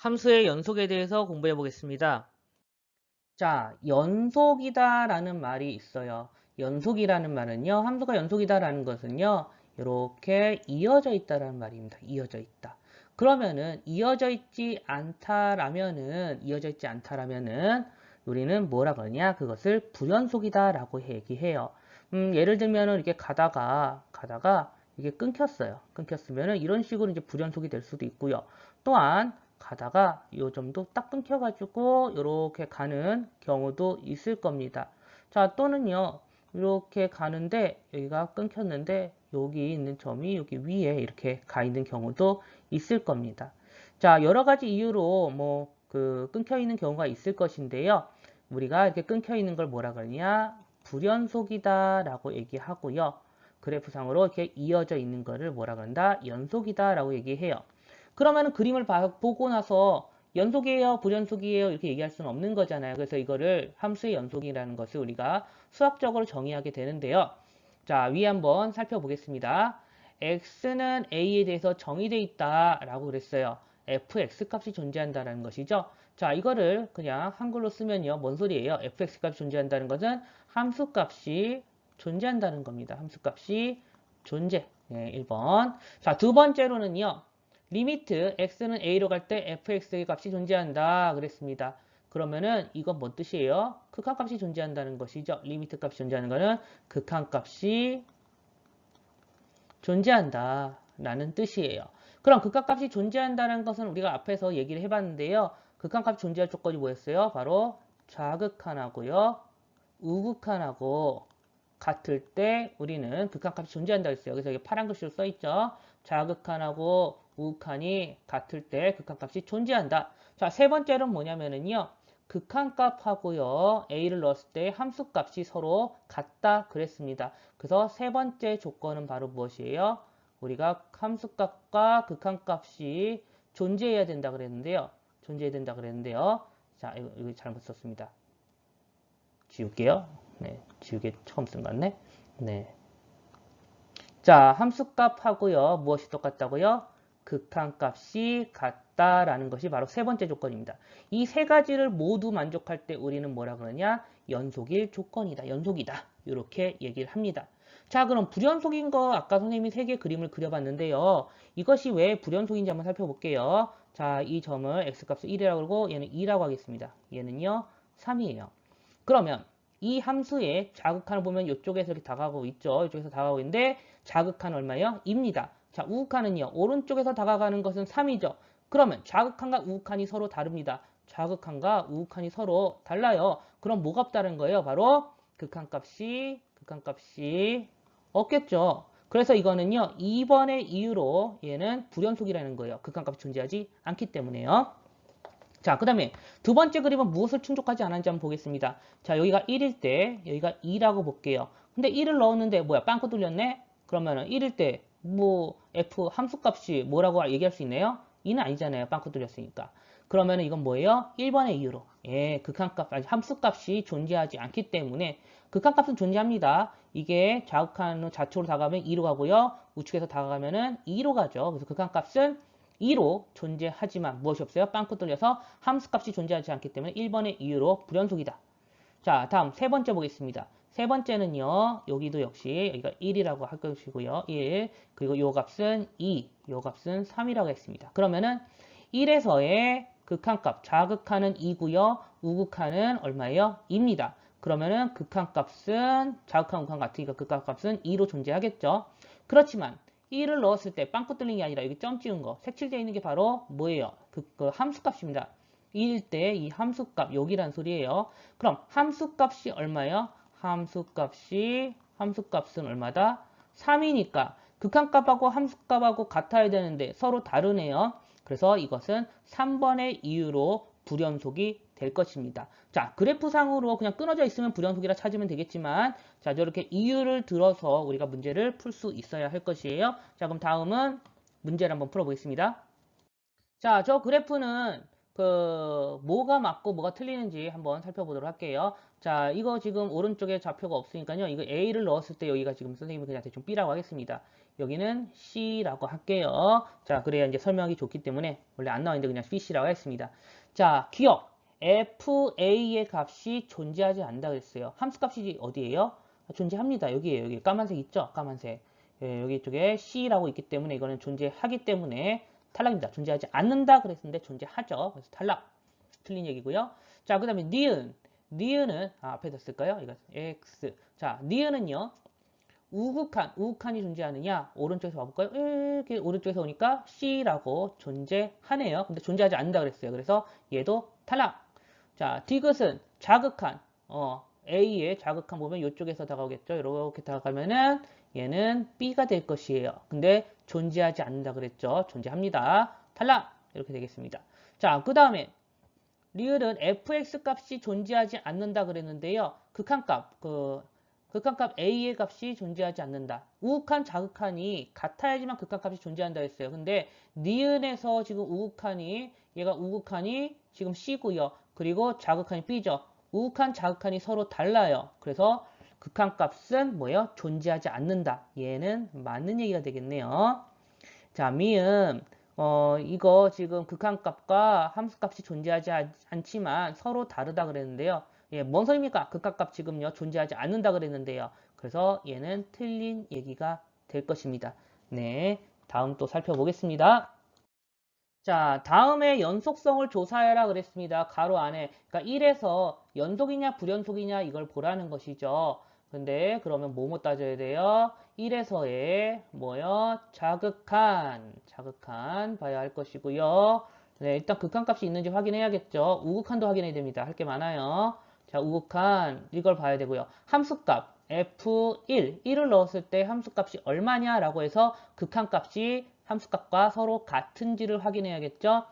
함수의 연속에 대해서 공부해 보겠습니다. 자, 연속이다라는 말이 있어요. 연속이라는 말은요, 함수가 연속이다라는 것은요, 이렇게 이어져 있다라는 말입니다. 이어져 있다. 그러면은 이어져 있지 않다라면은 우리는 뭐라 그러냐? 그것을 불연속이다라고 얘기해요. 예를 들면은 이렇게 가다가 이게 끊겼어요. 끊겼으면은 이런 식으로 이제 불연속이 될 수도 있고요. 또한 가다가 요 점도 딱 끊겨가지고 이렇게 가는 경우도 있을 겁니다. 자, 또는요, 이렇게 가는데 여기가 끊겼는데 여기 있는 점이 여기 위에 이렇게 가 있는 경우도 있을 겁니다. 자, 여러 가지 이유로 끊겨 있는 경우가 있을 것인데요. 우리가 이렇게 끊겨 있는 걸 뭐라 그러냐? 불연속이다라고 얘기하고요. 그래프상으로 이렇게 이어져 있는 거를 뭐라 그런다? 연속이다라고 얘기해요. 그러면 그림을 보고 나서 연속이에요, 불연속이에요 이렇게 얘기할 수는 없는 거잖아요. 그래서 이거를 함수의 연속이라는 것을 우리가 수학적으로 정의하게 되는데요. 자, 위에 한번 살펴보겠습니다. x는 a에 대해서 정의되어 있다라고 그랬어요. fx 값이 존재한다는 것이죠. 자, 이거를 그냥 한글로 쓰면요. 뭔 소리예요? fx 값이 존재한다는 것은 함수 값이 존재한다는 겁니다. 함수 값이 존재. 네, 1번. 자, 두 번째로는요. 리미트 x는 a로 갈 때 fx의 값이 존재한다 그랬습니다. 그러면은 이건 뭔 뜻이에요? 극한값이 존재한다는 것이죠. 리미트 값이 존재하는 것은 극한값이 존재한다 라는 뜻이에요. 그럼 극한값이 존재한다는 것은 우리가 앞에서 얘기를 해봤는데요. 극한값이 존재할 조건이 뭐였어요? 바로 좌극한하고요. 우극한하고 같을 때 우리는 극한값이 존재한다고 했어요. 그래서 여기 파란 글씨로 써있죠. 좌극한하고 우극한이 같을 때 극한값이 존재한다. 자, 세 번째는 뭐냐면은요. 극한값하고요. a를 넣었을 때 함수값이 서로 같다 그랬습니다. 그래서 세 번째 조건은 바로 무엇이에요? 우리가 함수값과 극한값이 존재해야 된다 그랬는데요. 존재해야 된다 그랬는데요. 자, 이거 잘못 썼습니다. 지울게요. 네, 지우개 처음 쓴 것 같네. 네. 자, 함수값하고요. 무엇이 똑같다고요? 극한값이 같다라는 것이 바로 세 번째 조건입니다. 이 세 가지를 모두 만족할 때 우리는 뭐라 그러냐? 연속일 조건이다. 연속이다. 이렇게 얘기를 합니다. 자, 그럼 불연속인 거 아까 선생님이 세 개 그림을 그려봤는데요. 이것이 왜 불연속인지 한번 살펴볼게요. 자, 이 점을 x값을 1이라고 그러고 얘는 2라고 하겠습니다. 얘는요, 3이에요. 그러면 이 함수의 자극한을 보면 이쪽에서 이렇게 다가가고 있죠. 이쪽에서 다가가고 있는데 자극한 얼마요? 2입니다. 자, 우극한은요. 오른쪽에서 다가가는 것은 3이죠. 그러면 자극한과 우극한이 서로 다릅니다. 자극한과 우극한이 서로 달라요. 그럼 뭐가 다른 거예요? 바로 극한값이 없겠죠. 그래서 이거는요. 2번의 이유로 얘는 불연속이라는 거예요. 극한값이 존재하지 않기 때문에요. 자, 그 다음에 두 번째 그림은 무엇을 충족하지 않았는지 한번 보겠습니다. 자, 여기가 1일 때 여기가 2라고 볼게요. 근데 1을 넣었는데 뭐야? 빵꾸 뚫렸네? 그러면은 1일 때 뭐 f 함수값이 뭐라고 얘기할 수 있네요? 2는 아니잖아요. 빵꾸 뚫렸으니까. 그러면은 이건 뭐예요? 1번의 이유로. 예, 극한값, 아니 함수값이 존재하지 않기 때문에 극한값은 존재합니다. 이게 좌극한 좌초로 다가가면 2로 가고요. 우측에서 다가가면은 2로 가죠. 그래서 극한값은 2로 존재하지만 무엇이 없어요? 빵꾸 뚫려서 함수값이 존재하지 않기 때문에 1번의 이유로 불연속이다. 자, 다음 세 번째 보겠습니다. 세 번째는요. 여기도 역시 여기가 1이라고 할 것이고요. 1. 그리고 요 값은 2. 요 값은 3이라고 했습니다. 그러면은 1에서의 극한값, 자극하는 2고요. 우극한은 얼마예요? 2입니다. 그러면은 극한값은 자극한 우극한 같으니까 극한값은 2로 존재하겠죠. 그렇지만 1을 넣었을 때 빵꾸 뚫린 게 아니라 여기 점 찍은 거 색칠되어 있는 게 바로 뭐예요? 그 함수값입니다. 1일 때 이 함수값 여기란 소리예요. 그럼 함수값이 얼마예요? 함수값은 얼마다? 3이니까 극한값하고 함수값하고 같아야 되는데 서로 다르네요. 그래서 이것은 3번의 이유로 불연속이 될 것입니다. 자, 그래프상으로 그냥 끊어져 있으면 불연속이라 찾으면 되겠지만 자, 저렇게 이유를 들어서 우리가 문제를 풀 수 있어야 할 것이에요. 자, 그럼 다음은 문제를 한번 풀어보겠습니다. 자, 저 그래프는 뭐가 맞고 뭐가 틀리는지 한번 살펴보도록 할게요. 자, 이거 지금 오른쪽에 좌표가 없으니까요. 이거 A를 넣었을 때 여기가 지금 선생님이 그냥 대충 B라고 하겠습니다. 여기는 C라고 할게요. 자, 그래야 이제 설명하기 좋기 때문에 원래 안 나와 있는데 그냥 BC라고 하겠습니다. 자, 기억. FA의 값이 존재하지 않는다 그랬어요. 함수값이 어디예요? 존재합니다. 여기에요. 여기 까만색 있죠? 까만색. 예, 여기 쪽에 C라고 있기 때문에 이거는 존재하기 때문에 탈락입니다. 존재하지 않는다 그랬는데 존재하죠. 그래서 탈락. 틀린 얘기고요. 자, 그 다음에 니은. 니은은 앞에다 쓸까요? 이거 X. 자, 니은은요. 우극한이 존재하느냐? 오른쪽에서 와볼까요? 이렇게 오른쪽에서 오니까 C라고 존재하네요. 근데 존재하지 않는다 그랬어요. 그래서 얘도 탈락. 자, 디귿은 자극한. A의 자극한 보면 이쪽에서 다가오겠죠. 이렇게 다가가면은 얘는 B가 될 것이에요. 근데 존재하지 않는다 그랬죠. 존재합니다. 탈락. 이렇게 되겠습니다. 자, 그 다음에 리을은 fx 값이 존재하지 않는다 그랬는데요. 극한값 a의 값이 존재하지 않는다. 우극한, 자극한이 같아야지만 극한값이 존재한다 했어요. 근데 니은에서 지금 얘가 우극한이 지금 c고요. 그리고 자극한이 b죠. 우극한, 자극한이 서로 달라요. 그래서 극한값은 뭐예요? 존재하지 않는다. 얘는 맞는 얘기가 되겠네요. 자, 미음. 이거 지금 극한값과 함수값이 존재하지 않지만 서로 다르다 그랬는데요. 예, 뭔 소리입니까? 극한값 지금요, 존재하지 않는다 그랬는데요. 그래서 얘는 틀린 얘기가 될 것입니다. 네, 다음 또 살펴보겠습니다. 자, 다음에 연속성을 조사해라 그랬습니다. 가로 안에. 그러니까 1에서 연속이냐 불연속이냐 이걸 보라는 것이죠. 근데 그러면 뭐뭐 따져야 돼요? 1에서의 뭐요? 자극한 봐야 할 것이고요. 네, 일단 극한값이 있는지 확인해야겠죠. 우극한도 확인해야 됩니다. 할 게 많아요. 자, 우극한 이걸 봐야 되고요. 함수값 F1, 1을 넣었을 때 함수값이 얼마냐라고 해서 극한값이 함수값과 서로 같은지를 확인해야겠죠.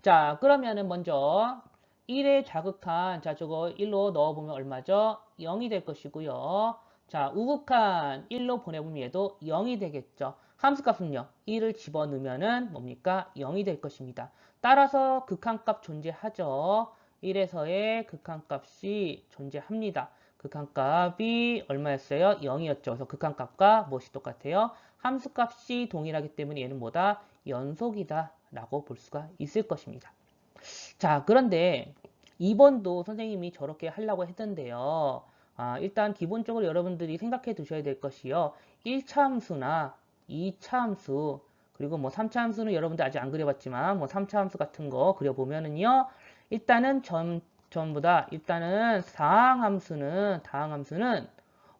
자, 그러면은 먼저 1의 자극한, 자, 저거 1로 넣어보면 얼마죠? 0이 될 것이고요. 자, 우극한 1로 보내보면 얘도 0이 되겠죠. 함수값은요, 1을 집어넣으면은 뭡니까? 0이 될 것입니다. 따라서 극한값 존재하죠. 1에서의 극한값이 존재합니다. 극한값이 얼마였어요? 0이었죠. 그래서 극한값과 무엇이 똑같아요? 함수값이 동일하기 때문에 얘는 뭐다? 연속이다 라고 볼 수가 있을 것입니다. 자, 그런데 2번도 선생님이 저렇게 하려고 했던데요. 일단 기본적으로 여러분들이 생각해 두셔야 될 것이요. 1차 함수나 2차 함수, 그리고 뭐 3차 함수는 여러분들 아직 안 그려봤지만 뭐 3차 함수 같은 거 그려보면은요. 일단은 전부 다 일단은 다항함수는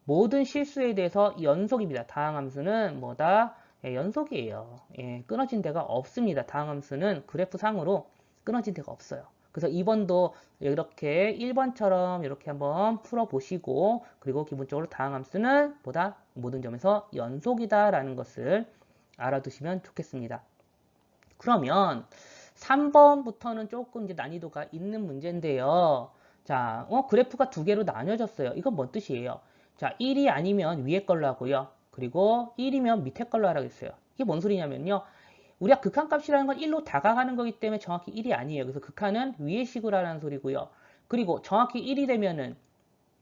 모든 실수에 대해서 연속입니다. 다항함수는 뭐다? 예, 연속이에요. 예, 끊어진 데가 없습니다. 다항함수는 그래프상으로 끊어진 데가 없어요. 그래서 2번도 이렇게 1번처럼 이렇게 한번 풀어보시고 그리고 기본적으로 다항함수는 뭐다? 모든 점에서 연속이다라는 것을 알아두시면 좋겠습니다. 그러면 3번부터는 조금 이제 난이도가 있는 문제인데요. 자, 그래프가 두 개로 나뉘어졌어요. 이건 뭔 뜻이에요? 자, 1이 아니면 위에 걸로 하고요. 그리고 1이면 밑에 걸로 하라고 했어요. 이게 뭔 소리냐면요. 우리가 극한값이라는 건 1로 다가가는 거기 때문에 정확히 1이 아니에요. 그래서 극한은 위의 식으로 하라는 소리고요. 그리고 정확히 1이 되면은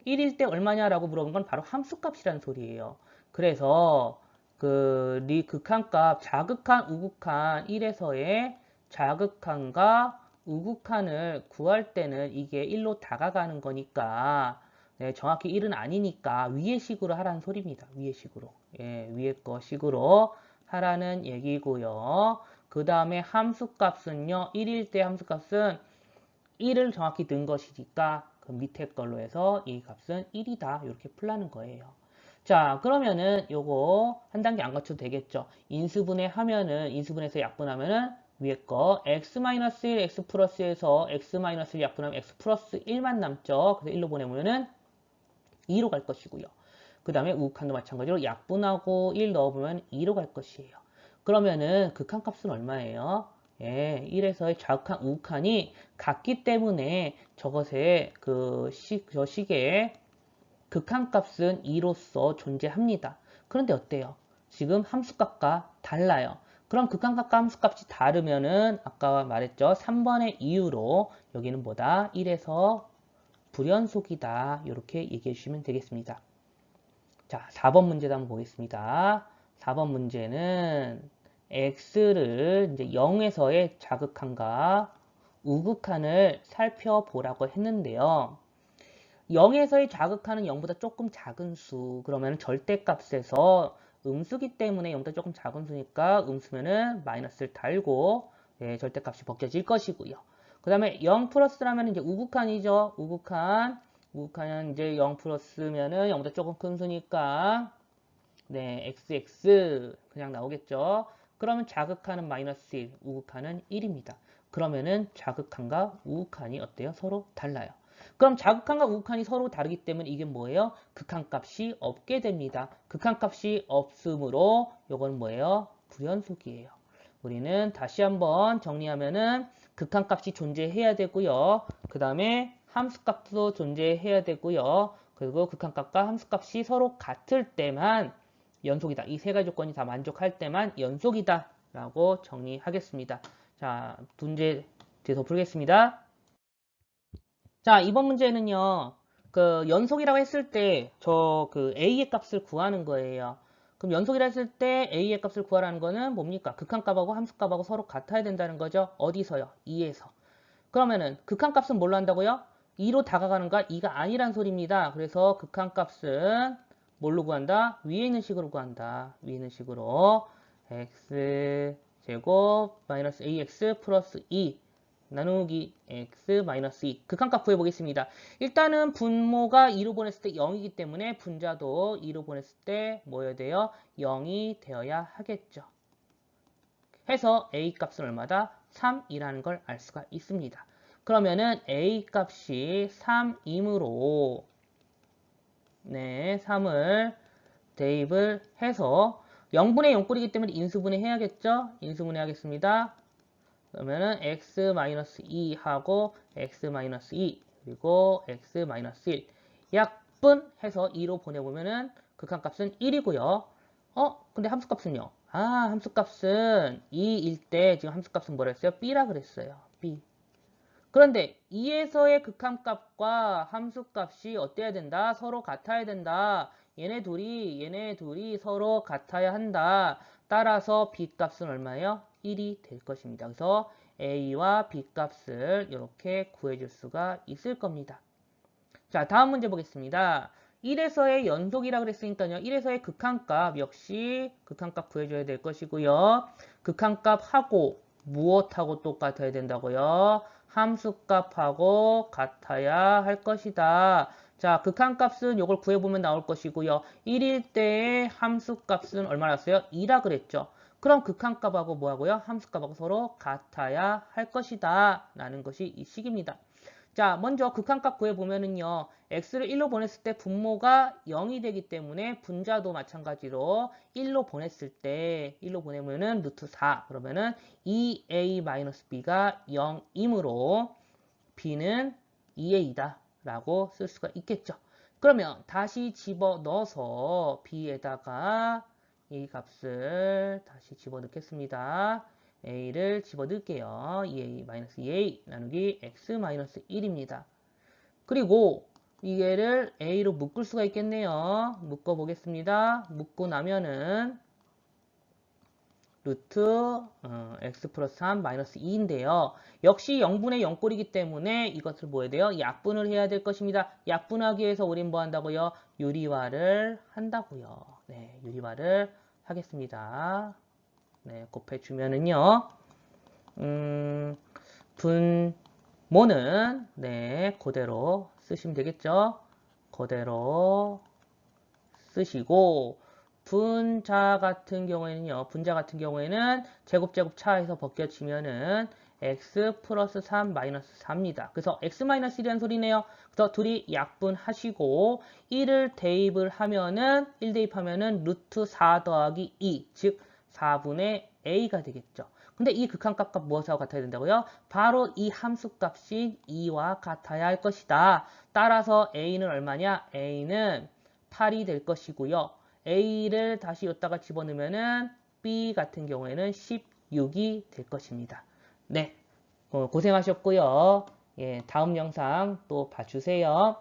1일 때 얼마냐라고 물어본 건 바로 함수값이라는 소리예요. 그래서 극한값, 자극한, 우극한 1에서의 자극한과 우극한을 구할 때는 이게 1로 다가가는 거니까 네, 정확히 1은 아니니까 위의 식으로 하라는 소리입니다. 위의 식으로. 예, 위의 거 식으로 하라는 얘기고요. 그 다음에 함수값은요. 1일 때 함수값은 1을 정확히 넣은 것이니까 그 밑에 걸로 해서 이 값은 1이다. 이렇게 풀라는 거예요. 자, 그러면은 요거 한 단계 안 거쳐도 되겠죠. 인수분해에서 약분하면은 위에 거 x-1, x 플러스에서 x-1 약분하면 x 플러스 1만 남죠. 그래서 1로 보내보면은 2로 갈 것이고요. 그 다음에 우극한도 마찬가지로 약분하고 1 넣어보면 2로 갈 것이에요. 그러면은 극한값은 얼마예요? 예, 1에서의 자극한 우극한이 같기 때문에 저것의 저 식의 극한값은 2로서 존재합니다. 그런데 어때요? 지금 함수값과 달라요. 그럼 극한값과 함수값이 다르면은 아까 말했죠. 3번의 이유로 여기는 뭐다? 1에서 불연속이다. 이렇게 얘기해 주시면 되겠습니다. 자, 4번 문제도 한번 보겠습니다. 4번 문제는 x를 이제 0에서의 자극한과 우극한을 살펴보라고 했는데요. 0에서의 자극하는 0보다 조금 작은 수, 그러면 절대값에서 음수기 때문에 0보다 조금 작은 수니까 음수면은 마이너스를 달고 예, 절대값이 벗겨질 것이고요. 그 다음에 0 플러스라면 이제 우극한이죠. 우극한은 이제 0 플러스면은 0보다 조금 큰 수니까 네, XX 그냥 나오겠죠. 그러면 자극하는 마이너스 1, 우극한은 1입니다. 그러면은 자극한과 우극한이 어때요? 서로 달라요. 그럼 자극한과 우극한이 서로 다르기 때문에 이게 뭐예요? 극한값이 없게 됩니다. 극한값이 없으므로 이건 뭐예요? 불연속이에요. 우리는 다시 한번 정리하면은 극한값이 존재해야 되고요. 그 다음에 함수값도 존재해야 되고요. 그리고 극한값과 함수값이 서로 같을 때만 연속이다. 이 세 가지 조건이 다 만족할 때만 연속이다 라고 정리하겠습니다. 자, 문제 더 풀겠습니다. 자, 이번 문제는요. 그 연속이라고 했을 때 저 그 a의 값을 구하는 거예요. 그럼 연속이라 했을 때 a의 값을 구하라는 거는 뭡니까? 극한값하고 함수값하고 서로 같아야 된다는 거죠. 어디서요? 2에서. 그러면은 극한값은 뭘로 한다고요? 2로 다가가는가? 2가 아니란 소리입니다. 그래서 극한값은 뭘로 구한다? 위에 있는 식으로 구한다. 위에 있는 식으로 x 제곱 마이너스 ax 플러스 2 나누기 x 마이너스 2 극한값 구해보겠습니다. 일단은 분모가 2로 보냈을 때 0이기 때문에 분자도 2로 보냈을 때 뭐여야 돼요? 0이 되어야 하겠죠. 해서 a 값은 얼마다? 3이라는 걸 알 수가 있습니다. 그러면은 a 값이 3이므로 네, 3을 대입을 해서 0분의 0꼴이기 때문에 인수분해 해야겠죠? 인수분해 하겠습니다. 그러면은 x-2 하고 x-2 그리고 x-1 약분 해서 2로 보내보면은 극한값은 1이고요. 근데 함수값은요? 함수값은 2일 때 지금 함수값은 뭐라 했어요? b라 그랬어요. b. 그런데 2에서의 극한값과 함수값이 어때야 된다? 서로 같아야 된다. 얘네 둘이 서로 같아야 한다. 따라서 b값은 얼마예요? 1이 될 것입니다. 그래서 a와 b값을 이렇게 구해줄 수가 있을 겁니다. 자, 다음 문제 보겠습니다. 1에서의 연속이라고 그랬으니까요. 1에서의 극한값 역시 극한값 구해줘야 될 것이고요. 극한값하고 무엇하고 똑같아야 된다고요? 함수값하고 같아야 할 것이다. 자, 극한값은 이걸 구해보면 나올 것이고요. 1일 때의 함수값은 얼마였어요? 2라 그랬죠. 그럼 극한값하고 뭐하고요? 함수값하고 서로 같아야 할 것이다. 라는 것이 이 식입니다. 자, 먼저 극한값 구해보면은요. x를 1로 보냈을 때 분모가 0이 되기 때문에 분자도 마찬가지로 1로 보냈을 때 1로 보내면은 루트 4 그러면은 2a-b가 0이므로 b는 2a이다 라고 쓸 수가 있겠죠. 그러면 다시 집어넣어서 b에다가 이 값을 다시 집어넣겠습니다. a를 집어넣을게요. 2a-2a 나누기 x-1입니다. 그리고 이게를 a로 묶을 수가 있겠네요. 묶어 보겠습니다. 묶고 나면은 루트 x 플러스 3 마이너스 2인데요. 역시 0분의 0꼴이기 때문에 이것을 뭐 해야 돼요? 약분을 해야 될 것입니다. 약분하기 위해서 우린 뭐 한다고요? 유리화를 한다고요. 네, 유리화를 하겠습니다. 네, 곱해주면은요. 분모는 네, 그대로 쓰시면 되겠죠. 그대로 쓰시고 분자 같은 경우에는 제곱 차에서 벗겨지면은 x 플러스 3 마이너스 4입니다. 그래서 x 마이너스 1이라는 소리네요. 그래서 둘이 약분하시고 1을 대입을 하면은 1 대입하면은 루트 4 더하기 2, 즉 4분의 a가 되겠죠. 근데 이 극한값과 무엇하고 같아야 된다고요? 바로 이 함수값인 2와 같아야 할 것이다. 따라서 a는 얼마냐? a는 8이 될 것이고요. a를 다시 여기다가 집어넣으면은 B 같은 경우에는 16이 될 것입니다. 네, 고생하셨고요. 예, 다음 영상 또 봐주세요.